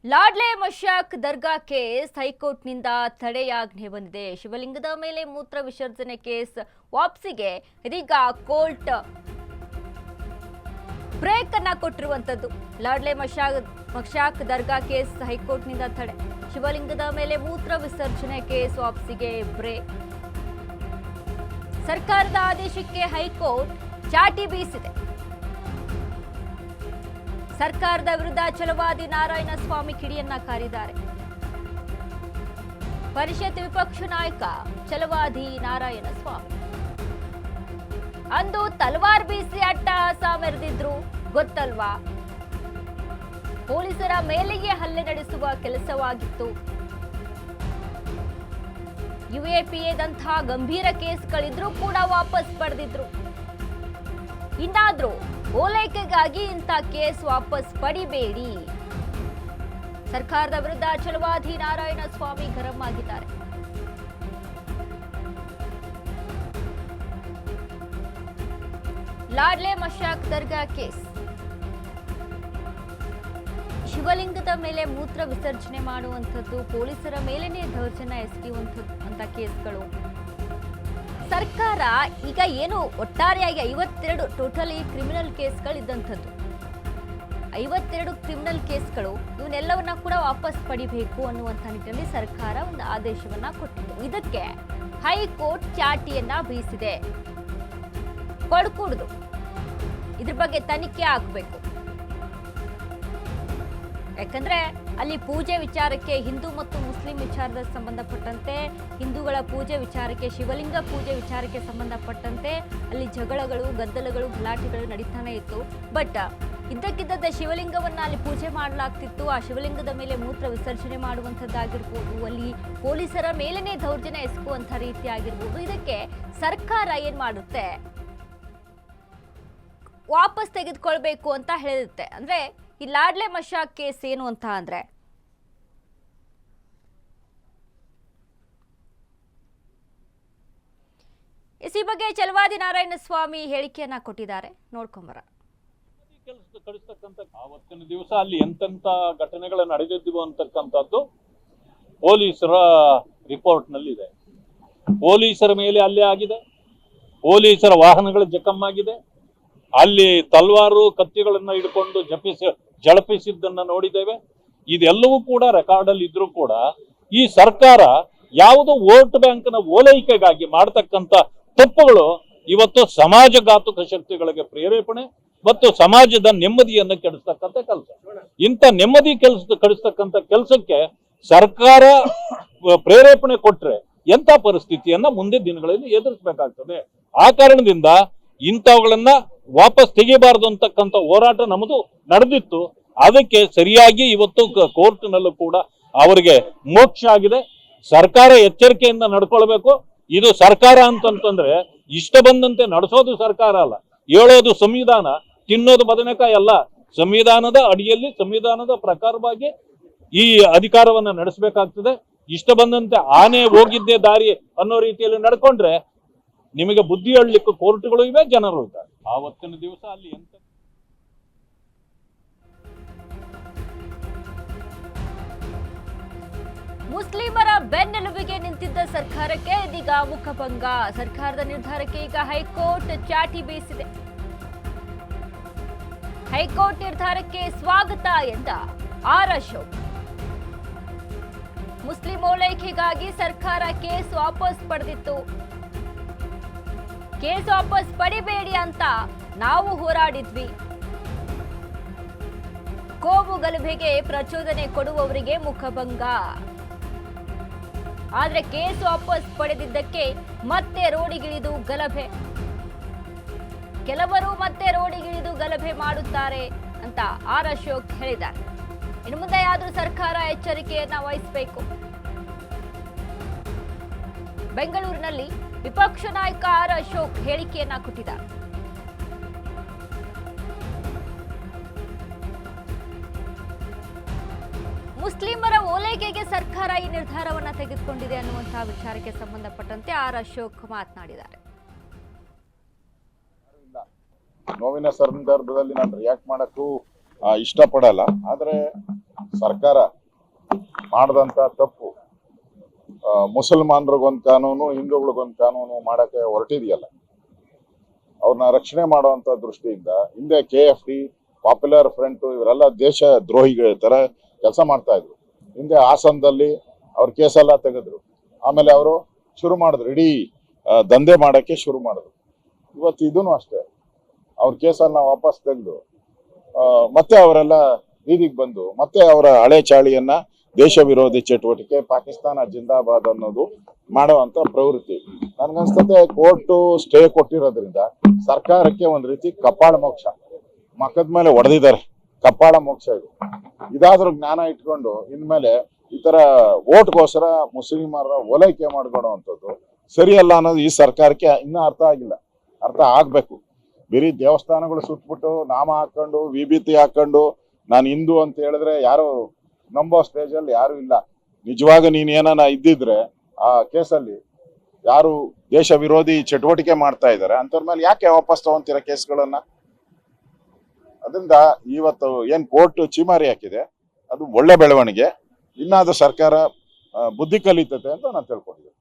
ಲಾಡ್ಲೆ ಮಶಾಕ್ ದರ್ಗಾ case ಹೈಕೋರ್ಟ್ನಿಂದ ತಡೆಯಾಜ್ಞೆ ಬಂದಿದೆ. ಶಿವಲಿಂಗದ ಮೇಲೆ ಮೂತ್ರ ವಿಸರ್ಜನೆ ಕೇಸ್ ವಾಪಸಿಗೆ ಇದೀಗ ಕೋರ್ಟ್ ಬ್ರೇಕ್ ಅನ್ನ ಕೊಟ್ಟಿರುವಂತದ್ದು. ಲಾಡ್ಲೆ ಮಶಾಕ್ ದರ್ಗಾ ಕೇಸ್ ಹೈಕೋರ್ಟ್ನಿಂದ ತಡೆ. ಶಿವಲಿಂಗದ ಮೇಲೆ ಮೂತ್ರ ವಿಸರ್ಜನೆ ಕೇಸ್ ವಾಪಸಿಗೆ ಬ್ರೇಕ್. ಸರ್ಕಾರದ ಆದೇಶಕ್ಕೆ ಹೈಕೋರ್ಟ್ ಚಾಟಿ ಬೀಸಿದೆ. ಸರ್ಕಾರದ ವಿರುದ್ಧ ಛಲವಾದಿ ನಾರಾಯಣಸ್ವಾಮಿ ಕಿಡಿಯನ್ನ ಕಾರಿದ್ದಾರೆ. ಪರಿಷತ್ ವಿಪಕ್ಷ ನಾಯಕ ಛಲವಾದಿ ನಾರಾಯಣಸ್ವಾಮಿ ಅಂದು ತಲವಾರ್ ಬೀಸಿ ಅಟ್ಟಹಾಸ ಮೆರೆದಿದ್ರು ಗೊತ್ತಲ್ವಾ? ಪೊಲೀಸರ ಮೇಲೆಯೇ ಹಲ್ಲೆ ನಡೆಸುವ ಕೆಲಸವಾಗಿತ್ತು. ಯುಎಪಿಎದಂತಹ ಗಂಭೀರ ಕೇಸ್ಗಳಿದ್ರೂ ಕೂಡ ವಾಪಸ್ ಪಡೆದಿದ್ರು. ಇನ್ನಾದ್ರೂ ಓಲೈಕೆಗಾಗಿ ಇಂಥ ಕೇಸ್ ವಾಪಸ್ ಪಡಿಬೇಡಿ. ಸರ್ಕಾರದ ವಿರುದ್ಧ ಛಲವಾದಿ ನಾರಾಯಣಸ್ವಾಮಿ ಗರಂ ಆಗಿದ್ದಾರೆ. ಲಾಡ್ಲೆ ಮಶಾಕ್ ದರ್ಗಾ ಕೇಸ್, ಶಿವಲಿಂಗದ ಮೇಲೆ ಮೂತ್ರ ವಿಸರ್ಜನೆ ಮಾಡುವಂಥದ್ದು, ಪೊಲೀಸರ ಮೇಲೇನೆ ದೌರ್ಜನ್ಯ ಎಸಗುವಂಥ ಕೇಸ್ಗಳು. ಸರ್ಕಾರ ಈಗ ಏನು ಒಟ್ಟಾರೆಯಾಗಿ 52 ಟೋಟಲಿ ಕ್ರಿಮಿನಲ್ ಕೇಸ್ಗಳಿದ್ದಂಥದ್ದು, 52 ಕ್ರಿಮಿನಲ್ ಕೇಸ್ಗಳು, ಇವನ್ನೆಲ್ಲವನ್ನ ಕೂಡ ವಾಪಸ್ ಪಡಿಬೇಕು ಅನ್ನುವಂಥ ನಿಟ್ಟಿನಲ್ಲಿ ಸರ್ಕಾರ ಒಂದು ಆದೇಶವನ್ನ ಕೊಟ್ಟಿತ್ತು. ಇದಕ್ಕೆ ಹೈಕೋರ್ಟ್ ಚಾಟಿಯನ್ನ ಬೀಸಿದೆ. ಕೊಡ್ಕೂಡ್ದು, ಇದ್ರ ಬಗ್ಗೆ ತನಿಖೆ ಆಗಬೇಕು. ಯಾಕಂದ್ರೆ ಅಲ್ಲಿ ಪೂಜೆ ವಿಚಾರಕ್ಕೆ, ಹಿಂದೂ ಮತ್ತು ಮುಸ್ಲಿಂ ವಿಚಾರದ ಸಂಬಂಧಪಟ್ಟಂತೆ, ಹಿಂದೂಗಳ ಪೂಜೆ ವಿಚಾರಕ್ಕೆ, ಶಿವಲಿಂಗ ಪೂಜೆ ವಿಚಾರಕ್ಕೆ ಸಂಬಂಧಪಟ್ಟಂತೆ ಅಲ್ಲಿ ಜಗಳಗಳು, ಗದ್ದಲಗಳು, ಗಲಾಟೆಗಳು ನಡೀತಾನೆ ಇತ್ತು. ಬಟ್ ಇದ್ದಕ್ಕಿದ್ದ ಶಿವಲಿಂಗವನ್ನ ಅಲ್ಲಿ ಪೂಜೆ ಮಾಡಲಾಗ್ತಿತ್ತು. ಆ ಶಿವಲಿಂಗದ ಮೇಲೆ ಮೂತ್ರ ವಿಸರ್ಜನೆ ಮಾಡುವಂಥದ್ದಾಗಿರ್ಬೋದು, ಅಲ್ಲಿ ಪೊಲೀಸರ ಮೇಲೇನೆ ದೌರ್ಜನ್ಯ ಎಸಗುವಂಥ ರೀತಿ ಆಗಿರ್ಬೋದು. ಇದಕ್ಕೆ ಸರ್ಕಾರ ಏನ್ ಮಾಡುತ್ತೆ, ವಾಪಸ್ ತೆಗೆದುಕೊಳ್ಬೇಕು ಅಂತ ಹೇಳುತ್ತೆ. ಅಂದ್ರೆ ಈ ಲಾಡ್ಲೆ ಮಶಾಕ್ ಕೇಸ್ ಏನು ಅಂತ ಅಂದ್ರೆ, ಈ ಬಗ್ಗೆ ಛಲವಾದಿ ನಾರಾಯಣಸ್ವಾಮಿ ಹೇಳಿಕೆಯನ್ನ ಕೊಟ್ಟಿದ್ದಾರೆ. ನೋಡ್ಕೊಂಬರ. ಆವತ್ತಿನ ದಿವಸ ಅಲ್ಲಿ ಎಂತೆಂತ ಘಟನೆಗಳು ನಡೆದಿದ್ದವು ಅಂತಕ್ಕಂಥದ್ದು ಪೊಲೀಸರ ರಿಪೋರ್ಟ್ ನಲ್ಲಿ ಇದೆ. ಪೊಲೀಸರ ಮೇಲೆ ಹಲ್ಲೆ ಆಗಿದೆ, ಪೊಲೀಸರ ವಾಹನಗಳು ಜಖಮ್ಮಾಗಿದೆ, ಅಲ್ಲಿ ತಲ್ವಾರು ಕತ್ತಿಗಳನ್ನ ಹಿಡ್ಕೊಂಡು ಜಳಪಿಸಿದ್ದನ್ನ ನೋಡಿದ್ದೇವೆ. ಇದೆಲ್ಲವೂ ಕೂಡ ರೆಕಾರ್ಡ್ ಅಲ್ಲಿ ಇದ್ರೂ ಕೂಡ ಈ ಸರ್ಕಾರ ಯಾವುದೋ ವೋಟ್ ಬ್ಯಾಂಕ್ನ ಓಲೈಕೆಗಾಗಿ ಮಾಡತಕ್ಕಂತ ತಪ್ಪುಗಳು ಇವತ್ತು ಸಮಾಜಘಾತುಕ ಶಕ್ತಿಗಳಿಗೆ ಪ್ರೇರೇಪಣೆ ಮತ್ತು ಸಮಾಜದ ನೆಮ್ಮದಿಯನ್ನು ಕೆಡಿಸ್ತಕ್ಕಂಥ ಕೆಲಸ. ಇಂಥ ನೆಮ್ಮದಿ ಕೆಡಿಸ್ತಕ್ಕಂಥ ಕೆಲಸಕ್ಕೆ ಸರ್ಕಾರ ಪ್ರೇರೇಪಣೆ ಕೊಟ್ರೆ ಎಂಥ ಪರಿಸ್ಥಿತಿಯನ್ನ ಮುಂದೆ ದಿನಗಳಲ್ಲಿ ಎದುರಿಸಬೇಕಾಗ್ತದೆ. ಆ ಕಾರಣದಿಂದ ಇಂಥವುಗಳನ್ನ ವಾಪಸ್ ತೆಗಿಬಾರದು ಅಂತಕ್ಕಂಥ ಹೋರಾಟ ನಮ್ಮದು ನಡೆದಿತ್ತು. ಅದಕ್ಕೆ ಸರಿಯಾಗಿ ಇವತ್ತು ಕೋರ್ಟ್ನಲ್ಲೂ ಕೂಡ ಅವರಿಗೆ ಮೋಕ್ಷ ಆಗಿದೆ. ಸರ್ಕಾರ ಎಚ್ಚರಿಕೆಯಿಂದ ನಡ್ಕೊಳ್ಬೇಕು. ಇದು ಸರ್ಕಾರ ಅಂತಂತಂದ್ರೆ ಇಷ್ಟ ಬಂದಂತೆ ನಡೆಸೋದು ಸರ್ಕಾರ ಅಲ್ಲ, ಹೇಳೋದು ಸಂವಿಧಾನ, ತಿನ್ನೋದು ಬದನೆಕಾಯಿ ಅಲ್ಲ. ಸಂವಿಧಾನದ ಅಡಿಯಲ್ಲಿ, ಸಂವಿಧಾನದ ಪ್ರಕಾರವಾಗಿ ಈ ಅಧಿಕಾರವನ್ನ ನಡೆಸಬೇಕಾಗ್ತದೆ. ಇಷ್ಟ ಬಂದಂತೆ ಆನೆ ಹೋಗಿದ್ದೇ ದಾರಿ ಅನ್ನೋ ರೀತಿಯಲ್ಲಿ ನಡ್ಕೊಂಡ್ರೆ ನಿಮಗೆ ಬುದ್ಧಿ ಹೇಳಲಿಕ್ಕೆ ಕೋರ್ಟ್ಗಳು ಇವೆ, ಜನರು ಇದ್ದಾರೆ. ಆವತ್ತಿನ ದಿವಸ ಅಲ್ಲಿ ಎಂತ ಮುಸ್ಲಿಮರ ಬೆನ್ನೆಲುಬಿಗೆ ನಿಂತಿದ್ದ ಸರ್ಕಾರಕ್ಕೆ ಇದೀಗ ಮುಖಭಂಗ. ಸರ್ಕಾರದ ನಿರ್ಧಾರಕ್ಕೆ ಈಗ ಹೈಕೋರ್ಟ್ ಚಾಟಿ ಬೀಸಿದೆ. ಹೈಕೋರ್ಟ್ ನಿರ್ಧಾರಕ್ಕೆ ಸ್ವಾಗತ ಎಂದ ಆರ್ ಅಶೋಕ್. ಮುಸ್ಲಿಂ ಓಲೈಕೆಗಾಗಿ ಸರ್ಕಾರ ಕೇಸ್ ವಾಪಸ್ ಪಡೆದಿತ್ತು. ಕೇಸ್ ವಾಪಸ್ ಪಡಿಬೇಡಿ ಅಂತ ನಾವು ಹೋರಾಡಿದ್ವಿ. ಕೋಮು ಗಲಭೆಗೆ ಪ್ರಚೋದನೆ ಕೊಡುವವರಿಗೆ ಮುಖಭಂಗ. ಆದ್ರೆ ಕೇಸ್ ವಾಪಸ್ ಪಡೆದಿದ್ದಕ್ಕೆ ಮತ್ತೆ ರೋಡಿಗಿಳಿದು ಗಲಭೆ. ಕೆಲವರು ಮತ್ತೆ ರೋಡಿಗಿಳಿದು ಗಲಭೆ ಮಾಡುತ್ತಾರೆ ಅಂತ ಆರ್ ಅಶೋಕ್ ಹೇಳಿದ್ದಾರೆ. ಇನ್ನು ಮುಂದೆ ಆದ್ರೂ ಸರ್ಕಾರ ಎಚ್ಚರಿಕೆಯನ್ನ ವಹಿಸಬೇಕು. ಬೆಂಗಳೂರಿನಲ್ಲಿ ವಿಪಕ್ಷ ನಾಯಕ ಆರ್ ಅಶೋಕ್ ಹೇಳಿಕೆಯನ್ನ ಕೊಟ್ಟಿದ್ದಾರೆ. ಮುಸ್ಲಿಮರ ಓಲೈಕೆಗೆ ಸರ್ಕಾರ ಈ ನಿರ್ಧಾರವನ್ನ ತೆಗೆದುಕೊಂಡಿದೆ ಅನ್ನುವಂತಹ ವಿಚಾರಕ್ಕೆ ಸಂಬಂಧಪಟ್ಟಂತೆ ಆರ್ ಅಶೋಕ್ ಮಾತನಾಡಿದ್ದಾರೆ. ನೋವಿನ ಸಂದರ್ಭದಲ್ಲಿ ನಾನು ರಿಯಾಕ್ಟ್ ಮಾಡಕ್ಕೂ ಇಷ್ಟಪಡಲ್ಲ. ಆದರೆ ಸರ್ಕಾರ ಮಾಡಿದಂಥ ತಪ್ಪು, ಮುಸಲ್ಮಾನರಿಗೊಂದು ಕಾನೂನು, ಹಿಂದೂಗಳಿಗೊಂದು ಕಾನೂನು ಮಾಡಕ್ಕೆ ಹೊರಟಿದೆಯಲ್ಲ, ಅವ್ರನ್ನ ರಕ್ಷಣೆ ಮಾಡುವಂತ ದೃಷ್ಟಿಯಿಂದ ಹಿಂದೆ KFD, ಪಾಪ್ಯುಲರ್ ಫ್ರಂಟ್ ಇವರೆಲ್ಲ ದೇಶ ದ್ರೋಹಿಗಳ ತರ ಕೆಲಸ ಮಾಡ್ತಾ ಇದ್ರು. ಹಿಂದೆ ಹಾಸನದಲ್ಲಿ ಅವ್ರ ಕೇಸೆಲ್ಲ ತೆಗೆದ್ರು. ಆಮೇಲೆ ಅವರು ಶುರು ಮಾಡಿದ್ರು, ಇಡೀ ದಂಧೆ ಮಾಡಕ್ಕೆ ಶುರು ಮಾಡಿದ್ರು. ಇವತ್ತು ಇದೂ ಅಷ್ಟೇ, ಅವ್ರ ಕೇಸನ್ನ ವಾಪಸ್ ತೆಗೆದು ಮತ್ತೆ ಅವರೆಲ್ಲ ಬೀದಿಗೆ ಬಂದು ಮತ್ತೆ ಅವರ ಹಳೆ ಚಾಳಿಯನ್ನ ದೇಶ ವಿರೋಧಿ ಚಟುವಟಿಕೆ, ಪಾಕಿಸ್ತಾನ ಜಿಂದಾಬಾದ್ ಅನ್ನೋದು ಮಾಡುವಂತ ಪ್ರವೃತ್ತಿ. ನನ್ಗನ್ಸ್ತತೆ ಕೋರ್ಟ್ ಸ್ಟೇ ಕೊಟ್ಟಿರೋದ್ರಿಂದ ಸರ್ಕಾರಕ್ಕೆ ಒಂದ್ ರೀತಿ ಕಪಾಳ ಮೋಕ್ಷ, ಮಕ್ಕದ ಮೇಲೆ ಹೊಡೆದಿದ್ದಾರೆ, ಕಪಾಳ ಮೋಕ್ಷ ಇದು. ಇದಾದ್ರೂ ಜ್ಞಾನ ಇಟ್ಕೊಂಡು ಇನ್ಮೇಲೆ ಈ ತರ ಓಟ್ಗೋಸ್ಕರ ಮುಸ್ಲಿಮರ ಓಲೈಕೆ ಮಾಡ್ಕೊಡುವಂಥದ್ದು ಸರಿಯಲ್ಲ ಅನ್ನೋದು ಈ ಸರ್ಕಾರಕ್ಕೆ ಇನ್ನೂ ಅರ್ಥ ಆಗಿಲ್ಲ. ಅರ್ಥ ಆಗ್ಬೇಕು. ಬರೀ ದೇವಸ್ಥಾನಗಳು ಸುತ್ಬಿಟ್ಟು ನಾಮ ಹಾಕೊಂಡು ವಿಭೂತಿ ಹಾಕೊಂಡು ನಾನು ಹಿಂದೂ ಅಂತ ಹೇಳಿದ್ರೆ ಯಾರು ನಂಬೋ ಸ್ಟೇಜಲ್ಲಿ ಯಾರು ಇಲ್ಲ. ನಿಜವಾಗ ನೀನ್ ಏನಾನ ಇದ್ದಿದ್ರೆ ಆ ಕೇಸಲ್ಲಿ ಯಾರು ದೇಶ ವಿರೋಧಿ ಚಟುವಟಿಕೆ ಮಾಡ್ತಾ ಇದ್ದಾರೆ ಅಂತವ್ರ ಮೇಲೆ ಯಾಕೆ ವಾಪಸ್ ತಗೊಂತೀರ ಕೇಸ್ಗಳನ್ನ? ಅದರಿಂದ ಇವತ್ತು ಏನ್ ಕೋರ್ಟ್ ಚೀಮಾರಿ ಹಾಕಿದೆ ಅದು ಒಳ್ಳೆ ಬೆಳವಣಿಗೆ. ಇನ್ನಾದ್ರೂ ಸರ್ಕಾರ ಬುದ್ಧಿ ಕಲಿತತೆ ಅಂತ ನಾನು ತಿಳ್ಕೊಂಡಿದ್ದೆ.